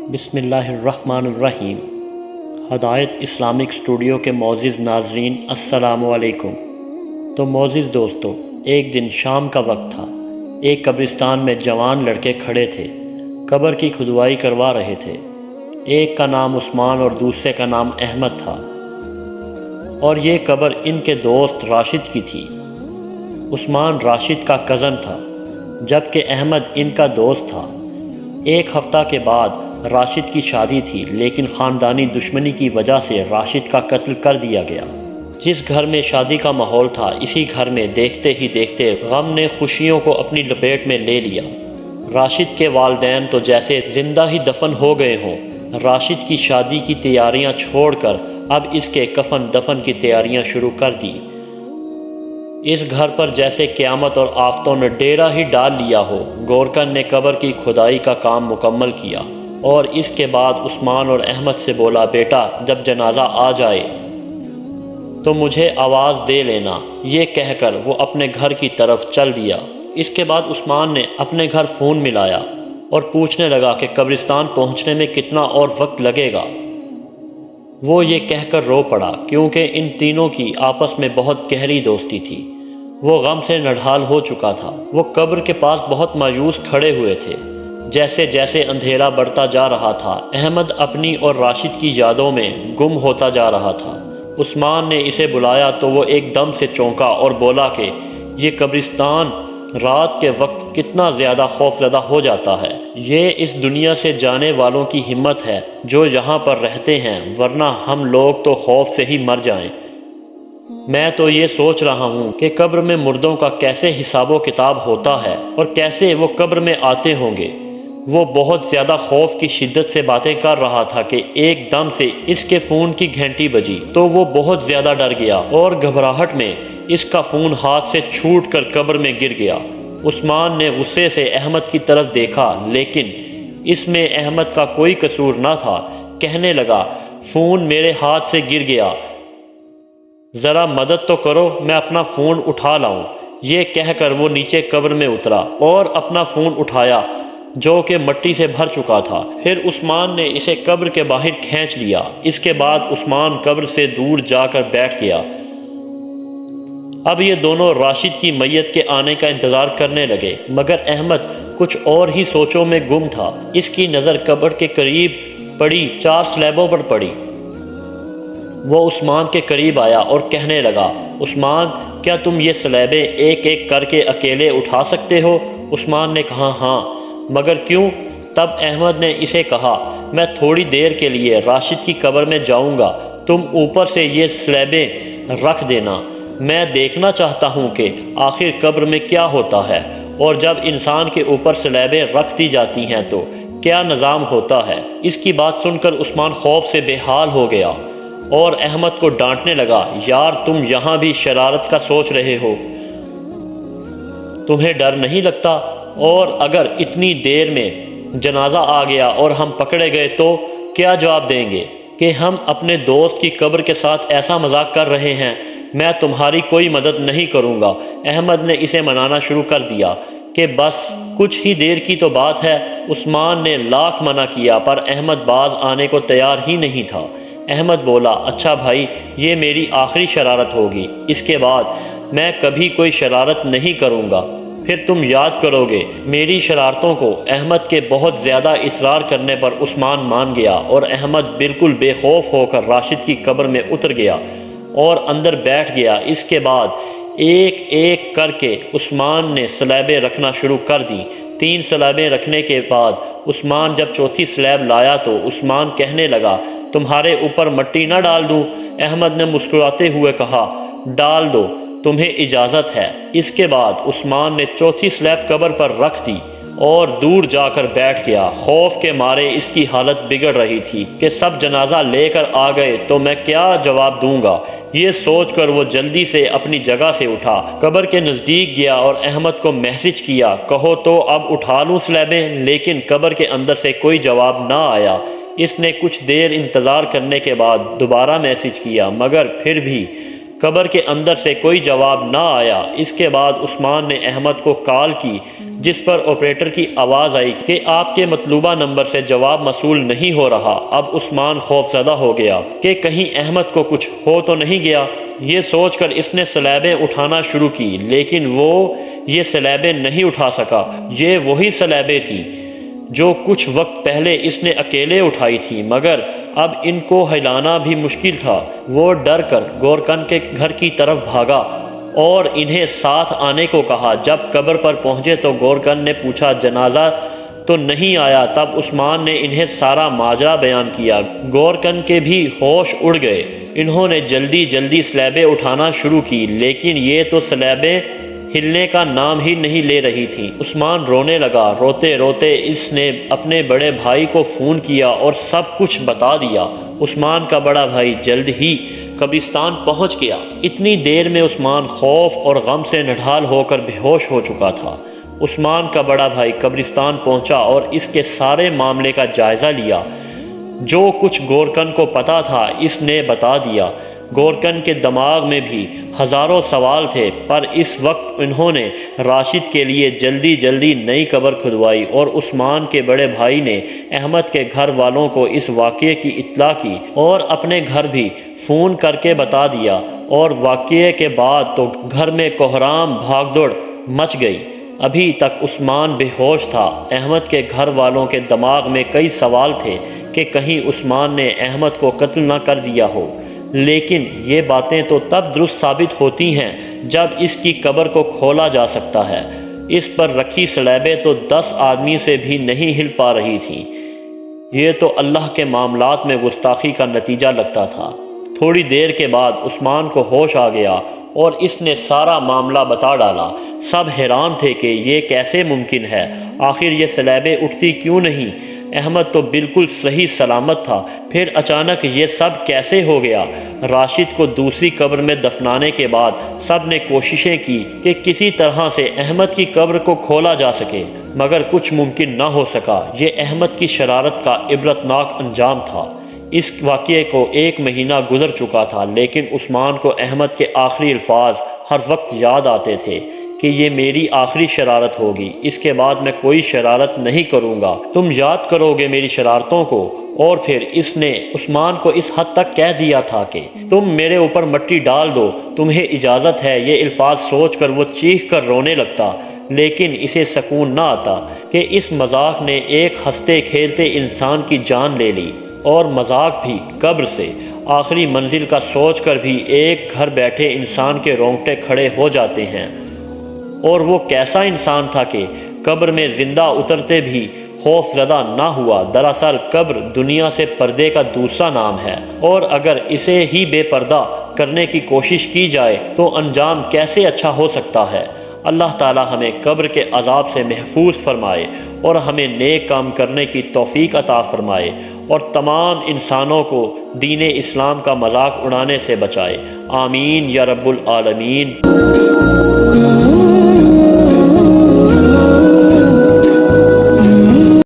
بسم اللہ الرحمن الرحیم۔ ہدایت اسلامک اسٹوڈیو کے معزز ناظرین السلام علیکم۔ تو معزز دوستو، ایک دن شام کا وقت تھا۔ ایک قبرستان میں جوان لڑکے کھڑے تھے، قبر کی کھدوائی کروا رہے تھے۔ ایک کا نام عثمان اور دوسرے کا نام احمد تھا، اور یہ قبر ان کے دوست راشد کی تھی۔ عثمان راشد کا کزن تھا، جبکہ احمد ان کا دوست تھا۔ ایک ہفتہ کے بعد راشد کی شادی تھی، لیکن خاندانی دشمنی کی وجہ سے راشد کا قتل کر دیا گیا۔ جس گھر میں شادی کا ماحول تھا، اسی گھر میں دیکھتے ہی دیکھتے غم نے خوشیوں کو اپنی لپیٹ میں لے لیا۔ راشد کے والدین تو جیسے زندہ ہی دفن ہو گئے ہوں۔ راشد کی شادی کی تیاریاں چھوڑ کر اب اس کے کفن دفن کی تیاریاں شروع کر دی۔ اس گھر پر جیسے قیامت اور آفتوں نے ڈیرا ہی ڈال لیا ہو۔ گورکن نے قبر کی کھدائی کا کام مکمل کیا، اور اس کے بعد عثمان اور احمد سے بولا، بیٹا جب جنازہ آ جائے تو مجھے آواز دے لینا۔ یہ کہہ کر وہ اپنے گھر کی طرف چل دیا۔ اس کے بعد عثمان نے اپنے گھر فون ملایا اور پوچھنے لگا کہ قبرستان پہنچنے میں کتنا اور وقت لگے گا۔ وہ یہ کہہ کر رو پڑا، کیونکہ ان تینوں کی آپس میں بہت گہری دوستی تھی۔ وہ غم سے نڈھال ہو چکا تھا۔ وہ قبر کے پاس بہت مایوس کھڑے ہوئے تھے۔ جیسے جیسے اندھیرا بڑھتا جا رہا تھا، احمد اپنی اور راشد کی یادوں میں گم ہوتا جا رہا تھا۔ عثمان نے اسے بلایا تو وہ ایک دم سے چونکا اور بولا کہ یہ قبرستان رات کے وقت کتنا زیادہ خوفزدہ ہو جاتا ہے۔ یہ اس دنیا سے جانے والوں کی ہمت ہے جو یہاں پر رہتے ہیں، ورنہ ہم لوگ تو خوف سے ہی مر جائیں۔ میں تو یہ سوچ رہا ہوں کہ قبر میں مردوں کا کیسے حساب و کتاب ہوتا ہے، اور کیسے وہ قبر میں آتے ہوں گے۔ وہ بہت زیادہ خوف کی شدت سے باتیں کر رہا تھا کہ ایک دم سے اس کے فون کی گھنٹی بجی، تو وہ بہت زیادہ ڈر گیا اور گھبراہٹ میں اس کا فون ہاتھ سے چھوٹ کر قبر میں گر گیا۔ عثمان نے غصے سے احمد کی طرف دیکھا، لیکن اس میں احمد کا کوئی قصور نہ تھا۔ کہنے لگا، فون میرے ہاتھ سے گر گیا، ذرا مدد تو کرو، میں اپنا فون اٹھا لاؤں۔ یہ کہہ کر وہ نیچے قبر میں اترا اور اپنا فون اٹھایا، جو کہ مٹی سے بھر چکا تھا۔ پھر عثمان نے اسے قبر کے باہر کھینچ لیا۔ اس کے بعد عثمان قبر سے دور جا کر بیٹھ گیا۔ اب یہ دونوں راشد کی میت کے آنے کا انتظار کرنے لگے، مگر احمد کچھ اور ہی سوچوں میں گم تھا۔ اس کی نظر قبر کے قریب پڑی 4 سلیبوں پر پڑی۔ وہ عثمان کے قریب آیا اور کہنے لگا، عثمان کیا تم یہ سلیبیں ایک ایک کر کے اکیلے اٹھا سکتے ہو؟ عثمان نے کہا، ہاں۔ مگر کیوں؟ تب احمد نے اسے کہا، میں تھوڑی دیر کے لیے راشد کی قبر میں جاؤں گا، تم اوپر سے یہ سلیبیں رکھ دینا۔ میں دیکھنا چاہتا ہوں کہ آخر قبر میں کیا ہوتا ہے، اور جب انسان کے اوپر سلیبیں رکھ دی جاتی ہیں تو کیا نظام ہوتا ہے۔ اس کی بات سن کر عثمان خوف سے بے حال ہو گیا اور احمد کو ڈانٹنے لگا، یار تم یہاں بھی شرارت کا سوچ رہے ہو، تمہیں ڈر نہیں لگتا؟ اور اگر اتنی دیر میں جنازہ آ گیا اور ہم پکڑے گئے تو کیا جواب دیں گے کہ ہم اپنے دوست کی قبر کے ساتھ ایسا مذاق کر رہے ہیں؟ میں تمہاری کوئی مدد نہیں کروں گا۔ احمد نے اسے منانا شروع کر دیا کہ بس کچھ ہی دیر کی تو بات ہے۔ عثمان نے لاکھ منع کیا، پر احمد باز آنے کو تیار ہی نہیں تھا۔ احمد بولا، اچھا بھائی، یہ میری آخری شرارت ہوگی، اس کے بعد میں کبھی کوئی شرارت نہیں کروں گا، پھر تم یاد کرو گے میری شرارتوں کو۔ احمد کے بہت زیادہ اصرار کرنے پر عثمان مان گیا، اور احمد بالکل بے خوف ہو کر راشد کی قبر میں اتر گیا اور اندر بیٹھ گیا۔ اس کے بعد ایک ایک کر کے عثمان نے سلیبیں رکھنا شروع کر دیں۔ 3 سلیبیں رکھنے کے بعد عثمان جب چوتھی سلیب لایا تو عثمان کہنے لگا، تمہارے اوپر مٹی نہ ڈال دوں؟ احمد نے مسکراتے ہوئے کہا، ڈال دو، تمہیں اجازت ہے۔ اس کے بعد عثمان نے چوتھی سلیب قبر پر رکھ دی اور دور جا کر بیٹھ گیا۔ خوف کے مارے اس کی حالت بگڑ رہی تھی کہ سب جنازہ لے کر آ گئے تو میں کیا جواب دوں گا۔ یہ سوچ کر وہ جلدی سے اپنی جگہ سے اٹھا، قبر کے نزدیک گیا اور احمد کو میسج کیا، کہو تو اب اٹھا لوں سلیبیں؟ لیکن قبر کے اندر سے کوئی جواب نہ آیا۔ اس نے کچھ دیر انتظار کرنے کے بعد دوبارہ میسج کیا، مگر پھر بھی قبر کے اندر سے کوئی جواب نہ آیا۔ اس کے بعد عثمان نے احمد کو کال کی، جس پر آپریٹر کی آواز آئی کہ آپ کے مطلوبہ نمبر سے جواب موصول نہیں ہو رہا۔ اب عثمان خوف زدہ ہو گیا کہ کہیں احمد کو کچھ ہو تو نہیں گیا۔ یہ سوچ کر اس نے سلیبیں اٹھانا شروع کی، لیکن وہ یہ سلیبیں نہیں اٹھا سکا۔ یہ وہی سلیبیں تھیں جو کچھ وقت پہلے اس نے اکیلے اٹھائی تھی، مگر اب ان کو ہلانا بھی مشکل تھا۔ وہ ڈر کر گورکن کے گھر کی طرف بھاگا اور انہیں ساتھ آنے کو کہا۔ جب قبر پر پہنچے تو گورکن نے پوچھا جنازہ تو نہیں آیا۔ تب عثمان نے انہیں سارا ماجرا بیان کیا۔ گورکن کے بھی ہوش اڑ گئے۔ انہوں نے جلدی جلدی سلیبیں اٹھانا شروع کی، لیکن یہ تو سلیبیں ہلنے کا نام ہی نہیں لے رہی تھیں۔ عثمان رونے لگا۔ روتے روتے اس نے اپنے بڑے بھائی کو فون کیا اور سب کچھ بتا دیا۔ عثمان کا بڑا بھائی جلد ہی قبرستان پہنچ گیا۔ اتنی دیر میں عثمان خوف اور غم سے نڈھال ہو کر بے ہوش ہو چکا تھا۔ عثمان کا بڑا بھائی قبرستان پہنچا اور اس کے سارے معاملے کا جائزہ لیا۔ جو کچھ گورکن کو پتا تھا اس نے بتا دیا۔ گورکن کے دماغ میں بھی ہزاروں سوال تھے، پر اس وقت انہوں نے راشد کے لیے جلدی جلدی نئی قبر کھدوائی اور عثمان کے بڑے بھائی نے احمد کے گھر والوں کو اس واقعے کی اطلاع کی اور اپنے گھر بھی فون کر کے بتا دیا، اور واقعے کے بعد تو گھر میں کوہرام بھاگ دوڑ مچ گئی۔ ابھی تک عثمان بے ہوش تھا۔ احمد کے گھر والوں کے دماغ میں کئی سوال تھے کہ کہیں عثمان نے احمد کو قتل نہ کر دیا ہو، لیکن یہ باتیں تو تب درست ثابت ہوتی ہیں جب اس کی قبر کو کھولا جا سکتا ہے۔ اس پر رکھی سلیبیں تو 10 آدمی سے بھی نہیں ہل پا رہی تھیں۔ یہ تو اللہ کے معاملات میں گستاخی کا نتیجہ لگتا تھا۔ تھوڑی دیر کے بعد عثمان کو ہوش آ گیا اور اس نے سارا معاملہ بتا ڈالا۔ سب حیران تھے کہ یہ کیسے ممکن ہے، آخر یہ سلیبیں اٹھتی کیوں نہیں؟ احمد تو بالکل صحیح سلامت تھا، پھر اچانک یہ سب کیسے ہو گیا؟ راشد کو دوسری قبر میں دفنانے کے بعد سب نے کوششیں کی کہ کسی طرح سے احمد کی قبر کو کھولا جا سکے، مگر کچھ ممکن نہ ہو سکا۔ یہ احمد کی شرارت کا عبرتناک انجام تھا۔ اس واقعے کو 1 مہینہ گزر چکا تھا، لیکن عثمان کو احمد کے آخری الفاظ ہر وقت یاد آتے تھے کہ یہ میری آخری شرارت ہوگی، اس کے بعد میں کوئی شرارت نہیں کروں گا، تم یاد کرو گے میری شرارتوں کو۔ اور پھر اس نے عثمان کو اس حد تک کہہ دیا تھا کہ تم میرے اوپر مٹی ڈال دو، تمہیں اجازت ہے۔ یہ الفاظ سوچ کر وہ چیخ کر رونے لگتا، لیکن اسے سکون نہ آتا کہ اس مذاق نے ایک ہنستے کھیلتے انسان کی جان لے لی، اور مذاق بھی قبر سے۔ آخری منزل کا سوچ کر بھی ایک گھر بیٹھے انسان کے رونگٹے کھڑے ہو جاتے ہیں۔ اور وہ کیسا انسان تھا کہ قبر میں زندہ اترتے بھی خوف زدہ نہ ہوا۔ دراصل قبر دنیا سے پردے کا دوسرا نام ہے، اور اگر اسے ہی بے پردہ کرنے کی کوشش کی جائے تو انجام کیسے اچھا ہو سکتا ہے؟ اللہ تعالی ہمیں قبر کے عذاب سے محفوظ فرمائے اور ہمیں نیک کام کرنے کی توفیق عطا فرمائے، اور تمام انسانوں کو دین اسلام کا مذاق اڑانے سے بچائے۔ آمین یا رب العالمین۔